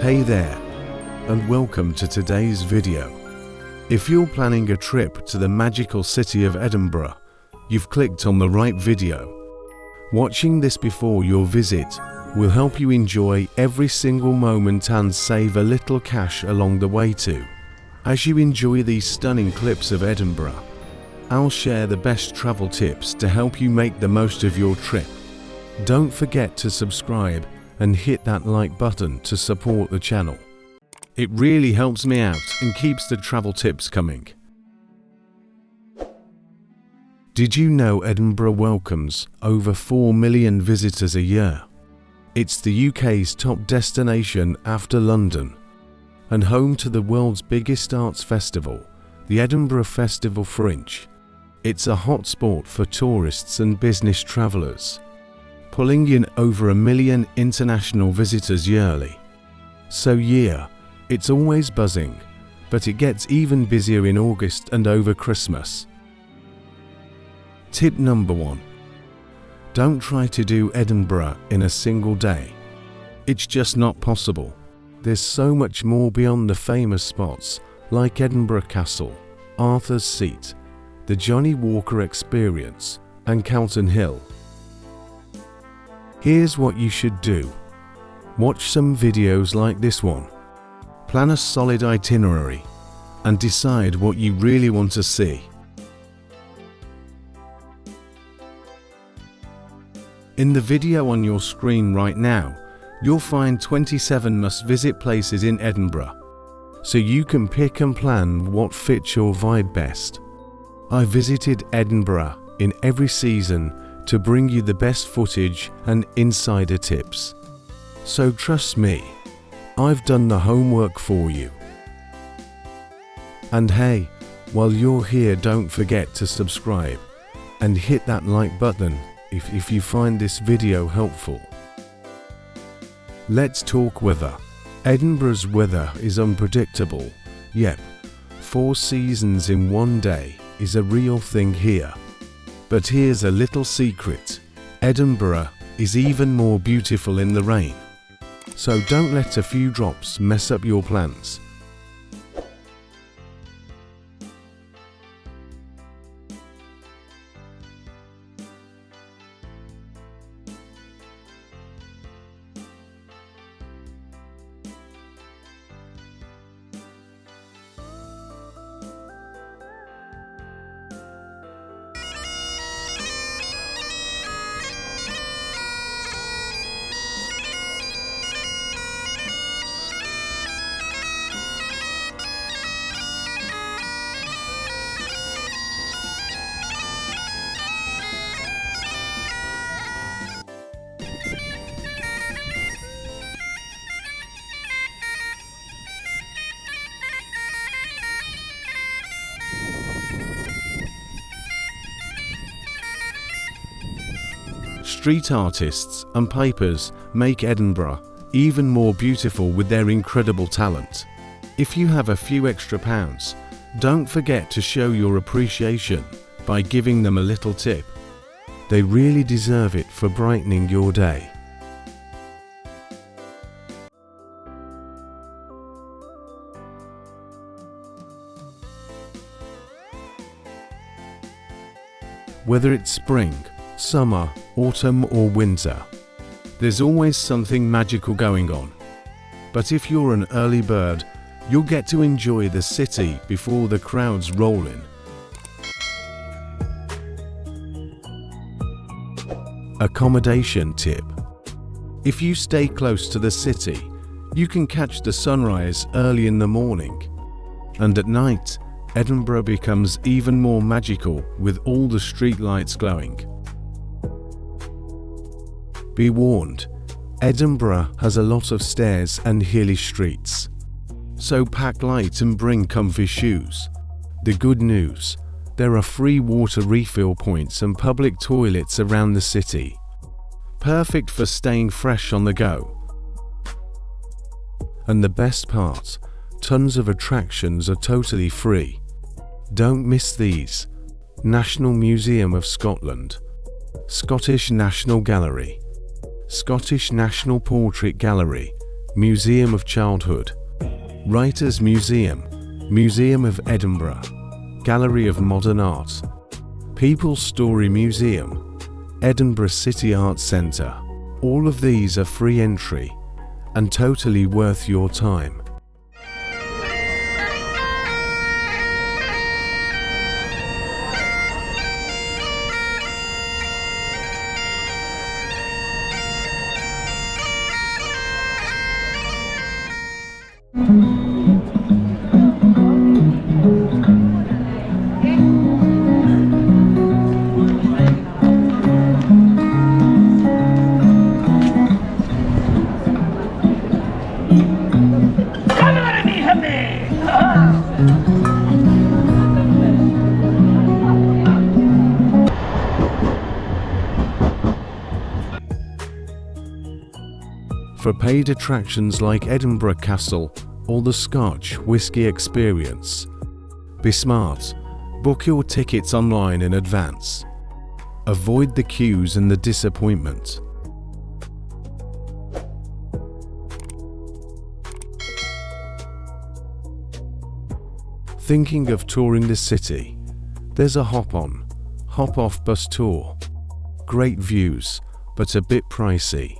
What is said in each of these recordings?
Hey there, and welcome to today's video. If you're planning a trip to the magical city of Edinburgh, you've clicked on the right video. Watching this before your visit will help you enjoy every single moment and save a little cash along the way too. As you enjoy these stunning clips of Edinburgh, I'll share the best travel tips to help you make the most of your trip. Don't forget to subscribe and hit that like button to support the channel. It really helps me out and keeps the travel tips coming. Did you know Edinburgh welcomes over 4 million visitors a year? It's the UK's top destination after London, and home to the world's biggest arts festival, the Edinburgh Festival Fringe. It's a hotspot for tourists and business travellers, pulling in over 1 million international visitors yearly. So yeah, it's always buzzing, but it gets even busier in August and over Christmas. Tip number 1. Don't try to do Edinburgh in a single day. It's just not possible. There's so much more beyond the famous spots like Edinburgh Castle, Arthur's Seat, the Johnny Walker Experience, and Calton Hill. Here's what you should do. Watch some videos like this one. Plan a solid itinerary and decide what you really want to see. In the video on your screen right now, you'll find 27 must-visit places in Edinburgh, so you can pick and plan what fits your vibe best. I visited Edinburgh in every season to bring you the best footage and insider tips. So trust me, I've done the homework for you. And hey, while you're here, don't forget to subscribe and hit that like button if you find this video helpful. Let's talk weather. Edinburgh's weather is unpredictable. Yep, 4 seasons in one day is a real thing here. But here's a little secret. Edinburgh is even more beautiful in the rain. So don't let a few drops mess up your plans. Street artists and pipers make Edinburgh even more beautiful with their incredible talent. If you have a few extra pounds, don't forget to show your appreciation by giving them a little tip. They really deserve it for brightening your day. Whether it's spring, summer, autumn or winter, there's always something magical going on. But if you're an early bird, you'll get to enjoy the city before the crowds roll in. Accommodation tip. If you stay close to the city, you can catch the sunrise early in the morning. And at night, Edinburgh becomes even more magical with all the street lights glowing. Be warned, Edinburgh has a lot of stairs and hilly streets. So pack light and bring comfy shoes. The good news, there are free water refill points and public toilets around the city. Perfect for staying fresh on the go. And the best part, tons of attractions are totally free. Don't miss these. National Museum of Scotland, Scottish National Gallery, Scottish National Portrait Gallery, Museum of Childhood, Writers' Museum, Museum of Edinburgh, Gallery of Modern Art, People's Story Museum, Edinburgh City Arts Centre. All of these are free entry and totally worth your time. For paid attractions like Edinburgh Castle or the Scotch Whisky Experience, be smart. Book your tickets online in advance. Avoid the queues and the disappointment. Thinking of touring the city? There's a hop-on, hop-off bus tour. Great views, but a bit pricey.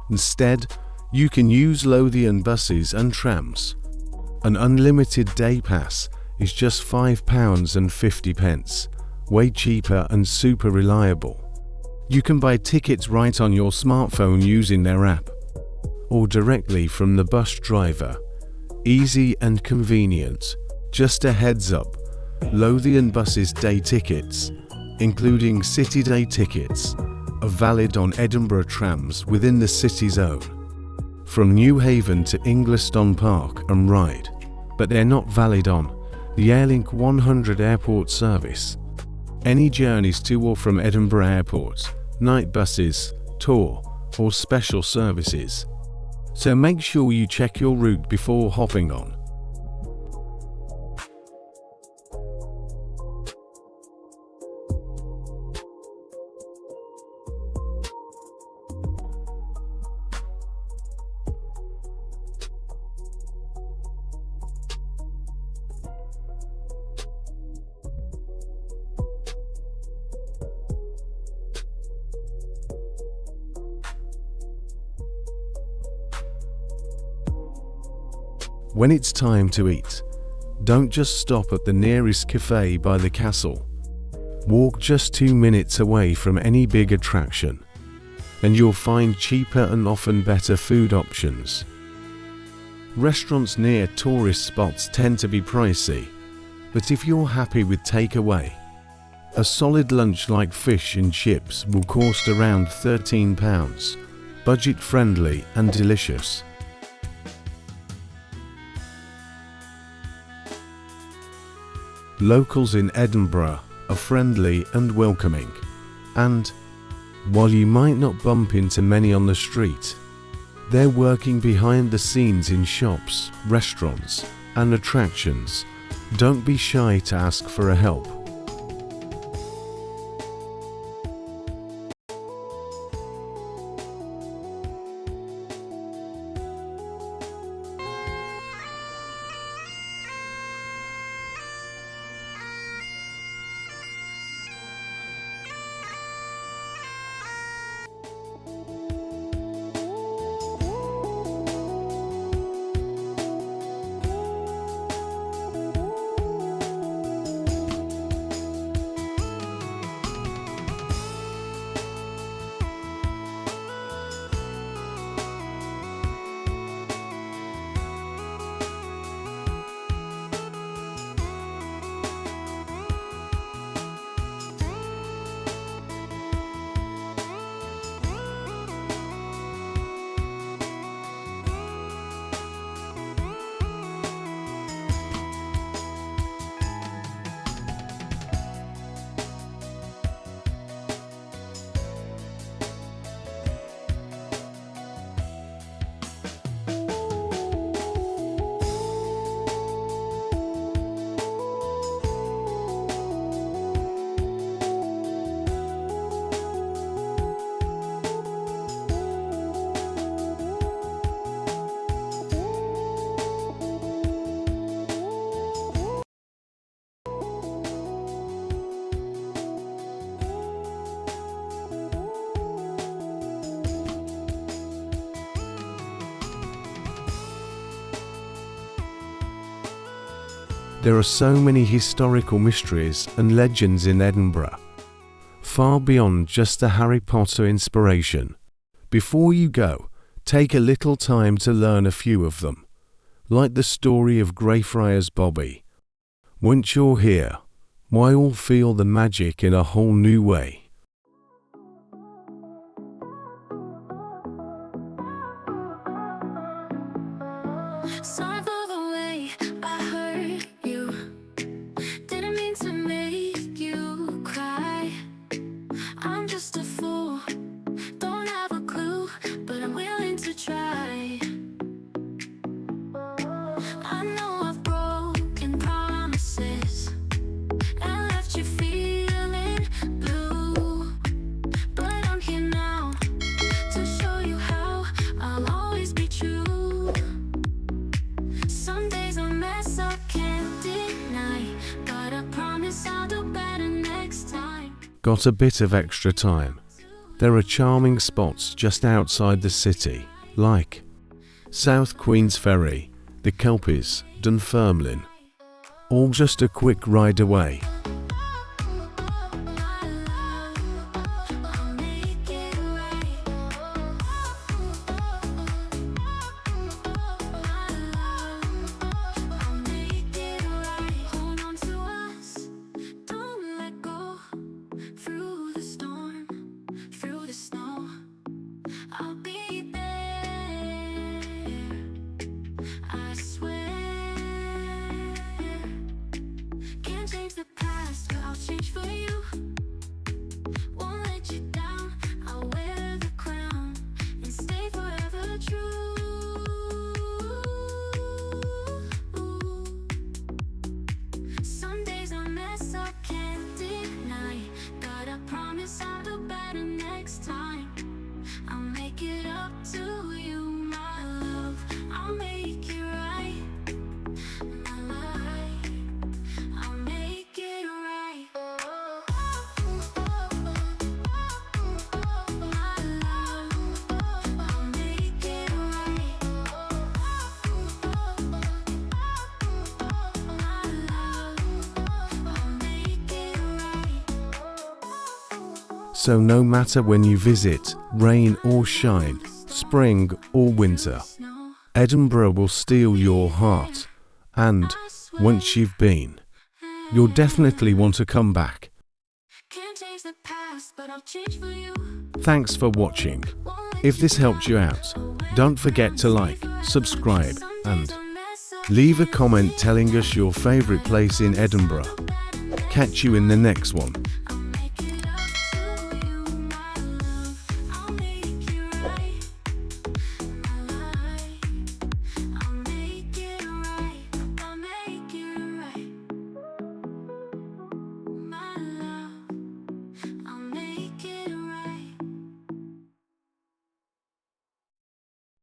Instead, you can use Lothian buses and trams. An unlimited day pass is just £5.50, way cheaper and super reliable. You can buy tickets right on your smartphone using their app, or directly from the bus driver. Easy and convenient. Just a heads up, Lothian buses day tickets, including City Day tickets, are valid on Edinburgh trams within the city zone, from Newhaven to Ingliston Park and Ryde, but they're not valid on the Airlink 100 airport service. Any journeys to or from Edinburgh Airport, night buses, tour, or special services. So make sure you check your route before hopping on. When it's time to eat, don't just stop at the nearest cafe by the castle. Walk just 2 minutes away from any big attraction, and you'll find cheaper and often better food options. Restaurants near tourist spots tend to be pricey, but if you're happy with takeaway, a solid lunch like fish and chips will cost around £13, budget-friendly and delicious. Locals in Edinburgh are friendly and welcoming, and while you might not bump into many on the street, they're working behind the scenes in shops, restaurants, and attractions. Don't be shy to ask for a help. There are so many historical mysteries and legends in Edinburgh, far beyond just the Harry Potter inspiration. Before you go, take a little time to learn a few of them, like the story of Greyfriars Bobby. Once you're here, why you'll feel the magic in a whole new way. Sorry for the way I hurt you. Didn't mean to make you cry. I'm just a fool, don't have a clue, but I'm willing to try. I know I've broken promises and left you feeling blue, but I'm here now to show you how I'll always be true. Some days I mess up, can't deny, but I promise I'll do better next time. Got a bit of extra time? There are charming spots just outside the city, like South Queen's Ferry, the Kelpies, Dunfermline, all just a quick ride away. So no matter when you visit, rain or shine, spring or winter, Edinburgh will steal your heart. And once you've been, you'll definitely want to come back. Thanks for watching. If this helped you out, don't forget to like, subscribe, and leave a comment telling us your favorite place in Edinburgh. Catch you in the next one.